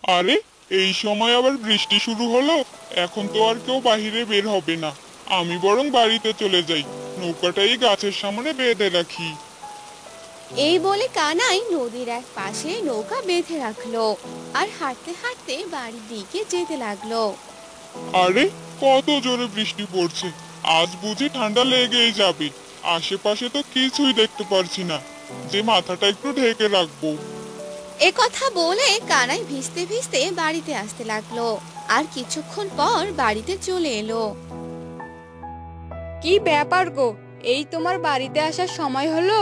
আরে, এই সময় আবার বৃষ্টি শুরু হলো। এখন তো আর কেউ বাহিরে বের হবে না। আমি বরং বাড়িতে চলে যাই। নৌকাটা এই গাছের সামনে বেঁধে রাখি। এই বলে কানাই নদীর এক পাশে নৌকা বেঁধে রাখলো আর হাঁটতে হাঁটতে বাড়ির দিকে যেতে লাগলো। আরে, কত জোরে বৃষ্টি পড়ছে! আজ বুঝি ঠান্ডা লেগেই যাবে। আশেপাশে তো কিছুই দেখতে পারছি না, যে মাথাটা একটু ঢেকে রাখবো। এ কথা বলে কানাই ভিজতে ভিজতে বাড়িতে আসতে লাগলো আর কিছুক্ষণ পর বাড়িতে চলে এলো। কি ব্যাপার গো? এই তোমার বাড়িতে আসার সময় হলো?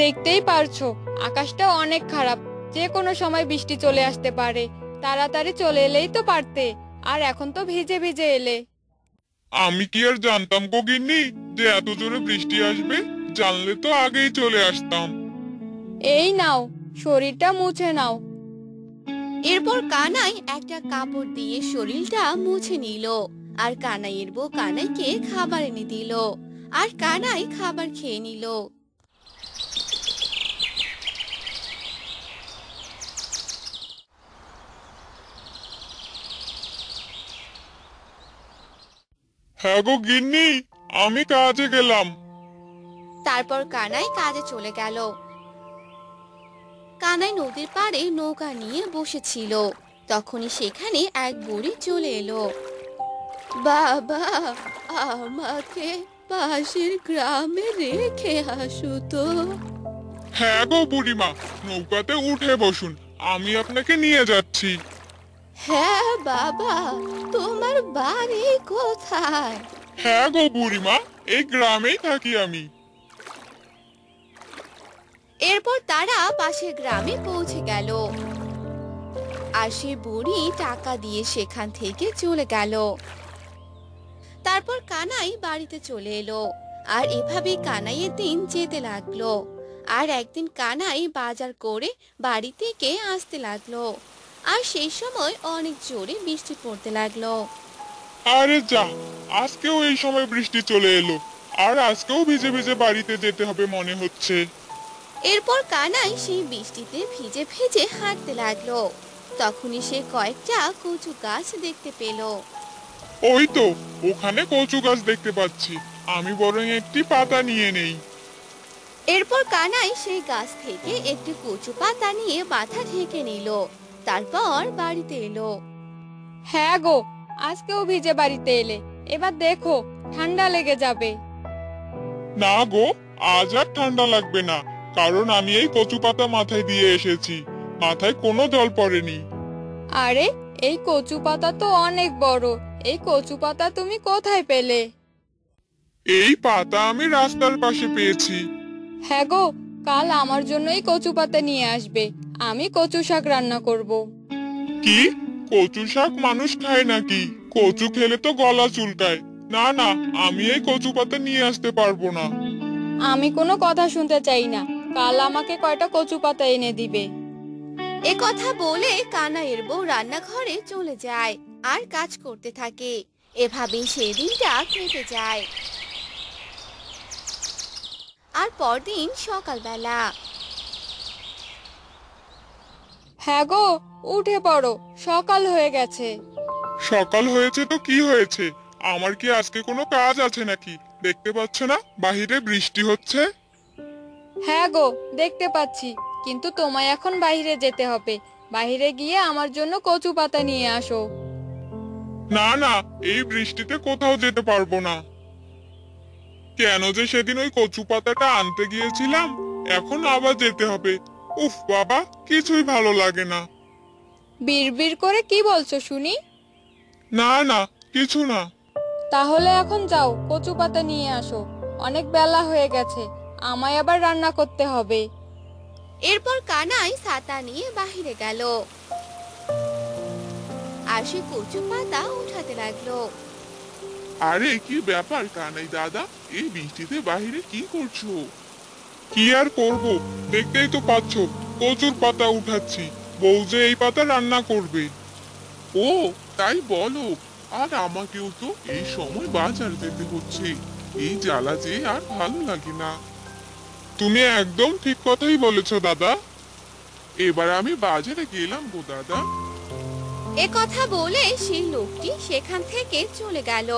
দেখতেই পারছো আকাশটা অনেক খারাপ, যে কোনো সময় বৃষ্টি চলে আসতে পারে। তাড়াতাড়ি চলে এলেই তো পারতে, আর এখন তো ভিজে ভিজে এলে। আমি কি আর জানতাম গো গিন্নি, যে এত জোরে বৃষ্টি আসবে? জানলে তো আগেই চলে আসতাম। এই নাও, শরীরটা মুছে নাও। এরপর কানাই একটা কাপড় দিয়ে শরীরটা মুছে নিল আর কানাইয়ের বউ কানাইকে খাবার এনে দিল আর কানাই খাবার খেয়ে নিল। হ্যাঁ গো গিন্নি, আমি কাজে গেলাম। তারপর কানাই কাজে চলে গেল। কানাই নদীর পাড়ে নৌকা নিয়ে বসেছিল। তখনই সেখানে এক বুড়ি চলে এলো। বাবা, আমাকে পাশের গ্রামে রেখে আসো তো। হ্যাঁ গো বুড়িমা, নৌকাতে উঠে বসুন, আমি আপনাকে নিয়ে যাচ্ছি। হ্যাঁ বাবা, তোমার বাড়ি কোথায়? হ্যাঁ গো বুড়িমা, এই গ্রামেই থাকি আমি। এরপর তারা পাশের গ্রামে পৌঁছে গেল আর সে বুড়ি টাকা দিয়ে সেখান থেকে চলে গেল। তারপর কানাই বাড়িতে চলে এলো আর এভাবেই কানাইয়ের দিন যেতে লাগলো। আর একদিন কানাই বাজার করে বাড়ি থেকে আসতে লাগলো আর সেই সময় অনেক জোরে বৃষ্টি পড়তে লাগলো। আরে যা, আজকেও এই সময় বৃষ্টি চলে এলো। আর আজকেও ভিজে ভিজে বাড়িতে যেতে হবে মনে হচ্ছে। এরপর কানাই সেই বৃষ্টিতে ভিজে ভিজে হাঁটতে লাগলো। তখনই সে কয়েকটা কচু গাছ দেখতে পেল। ওই তো, ওখানে কচু গাছ দেখতে পাচ্ছি। আমি বরং একটি পাতা নিয়ে নেই। এরপর কানাই সেই গাছ থেকে একটি কচু পাতা নিয়ে মাথা ঢেকে নিল। তারপর বাড়িতে এলো। হ্যাঁ গো, আজকেও ভিজে বাড়িতে এলে। এবার দেখো, ঠান্ডা লেগে যাবে। না গো, আজ আর ঠান্ডা লাগবে না, কারণ আমি এই কচু পাতা মাথায় দিয়ে এসেছি। মাথায় কোনো জল পড়েনি। আরে, এই কচু পাতা তো অনেক বড়। এই কচু পাতা তুমি কোথায় পেলে? এই পাতা আমি রাস্তার পাশে পেয়েছি। হ্যাঁ গো, কাল আমার জন্য এই কচু পাতা নিয়ে আসবে। আমি কচু শাক রান্না করব। কি? কচু শাক মানুষ খায় নাকি? কচু খেলে তো গলা চুলকায়। না না, আমি এই কচু পাতা নিয়ে আসতে পারবো না। আমি কোনো কথা শুনতে চাই না। কাল আমাকে কয়টা কচু পাতা এনে দিবে। এ কথা বলে কানাইয়ের বউ রান্নাঘরে চলে যায় আর কাজ করতে থাকে। এভাবেই সেই দিনটা কেটে যায়। আর পরদিন সকালবেলা হ্যাঁ গো, উঠে পড়ো, সকাল হয়ে গেছে। সকাল হয়েছে তো কি হয়েছে? আমার কি আজকে কোনো কাজ আছে নাকি? দেখতে পাচ্ছ না বাহিরে বৃষ্টি হচ্ছে? হ্যাঁ গো, দেখতে পাচ্ছি, কিন্তু তোমায় এখন বাইরে যেতে হবে। বাইরে গিয়ে আমার জন্য কচু পাতা নিয়ে আসো। না না, এই বৃষ্টিতে কোথাও যেতে পারবো না। কেন যে সেদিন ওই কচু পাতাটা আনতে গিয়েছিলাম, এখন আবার যেতে হবে। উফ বাবা, কিছুই ভালো লাগে না। বিড়বিড় করে কি বলছো শুনি? না না, কিছু না। তাহলে এখন যাও, কচু পাতা নিয়ে আসো। অনেক বেলা হয়ে গেছে, আমায় আবার রান্না করতে হবে। এরপর কানাই ছাতা নিয়ে বাহিরে গেল আর সে কচু পাতা উঠাতে লাগলো। আরে কি ব্যাপার কানাই দাদা, এই বৃষ্টিতে বাইরে কি করছো? কি আর করব, দেখতেই তো পাচ্ছ, কচুর পাতা উঠাচ্ছি। বউ যে এই পাতা রান্না করবে। ও, তাই বলো। আর আমাকেও তো এই সময় বাজার যেতে হচ্ছে। এই জ্বালা যে আর ভালো লাগে না। তুমি একদম ঠিক কথাই বলেছো দাদা। এবার আমি বাজারে গেলাম গো দাদা। এ কথা বলে সেই লোকটি সেখান থেকে চলে গেল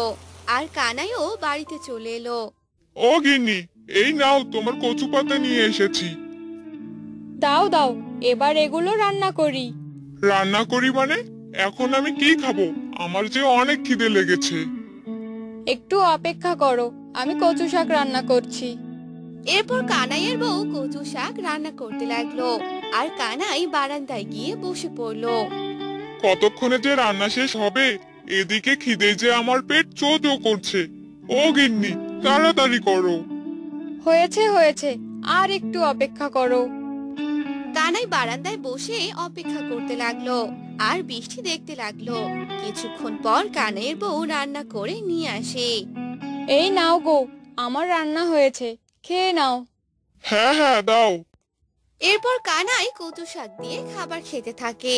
আর কানাইও বাড়িতে চলে এলো। ও গিন্নি, এই নাও তোমার কচু পাতা নিয়ে এসেছি। দাও দাও, এবার এগুলো রান্না করি। রান্না করি মানে? এখন আমি কি খাবো? আমার যে অনেক খিদে লেগেছে। একটু অপেক্ষা করো, আমি কচু শাক রান্না করছি। এরপর কানাইয়ের বউ কচু শাক রান্না করতে লাগলো আর কানাই বারান্দায় গিয়ে বসে পড়লো। কতক্ষণে যে রান্না শেষ হবে? এদিকে খিদে যে আমার পেট চো চো করছে। ও গিন্নি, তাড়াতাড়ি করো। হয়েছে হয়েছে, আর একটু অপেক্ষা করো। কানাই বারান্দায় বসে অপেক্ষা করতে লাগলো আর বৃষ্টি দেখতে লাগলো। কিছুক্ষণ পর কানাইয়ের বউ রান্না করে নিয়ে আসে। এই নাও গো, আমার রান্না হয়েছে, খেয়ে নাও। হ্যাঁ হ্যাঁ, দাও। এরপর কানাই কচু শাক দিয়ে খাবার খেতে থাকে।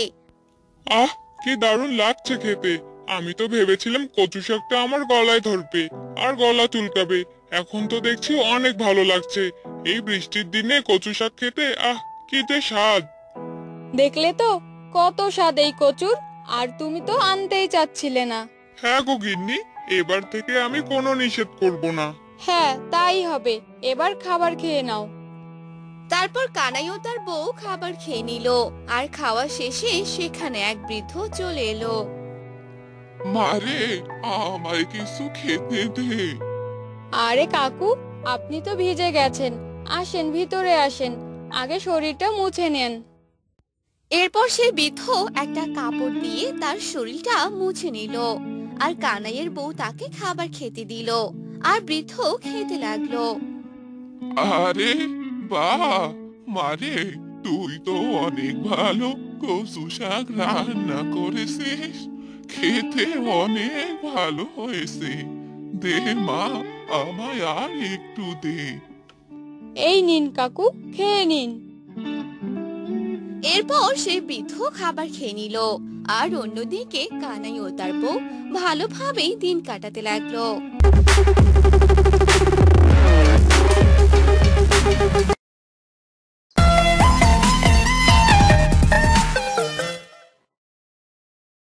আহ, কি দারুণ লাগছে খেতে। আমি তো ভেবেছিলাম কচু শাকটা আমার গলায় ধরবে আর গলা চুলকাবে। এখন তো দেখছি অনেক ভালো লাগছে। এই বৃষ্টির দিনে কচু শাক খেতে কি যে স্বাদ। দেখলে তো কত স্বাদ এই কচুর, আর তুমি তো আনতেই চাচ্ছিলে না। হ্যাঁ গো গিন্নি, এবার থেকে আমি কোনো নিষেধ করব না। হ্যাঁ, তাই হবে। এবার খাবার খেয়ে নাও। তারপর কানাই ও তার বউ খাবার খেয়ে নিল আর খাওয়া শেষে সেখানে এক বৃদ্ধ চলে এলো। মারে, আমায় কিছু খেতে দে। আরে কাকু, আপনি তো ভিজে গেছেন, আসেন ভিতরে আসেন, আগে শরীরটা মুছে নেন। এরপর সে বৃদ্ধ একটা কাপড় দিয়ে তার শরীরটা মুছে নিল আর কানাইয়ের বউ তাকে খাবার খেতে দিল আর বৃদ্ধ খেতে লাগলো। আরে বাহ, মারে, তুই তো অনেক ভালো কচু শাক রান্না করেছিস। খেতে অনেক ভালো হয়েছে। দে মা, আমায় আর একটু দে। এই নিন কাকু, খেয়ে নিন। এরপর সে বৃদ্ধ খাবার খেয়ে নিল আর অন্যদিকে কানাই ও তার বউ ভালোভাবেই দিন কাটাতে লাগলো।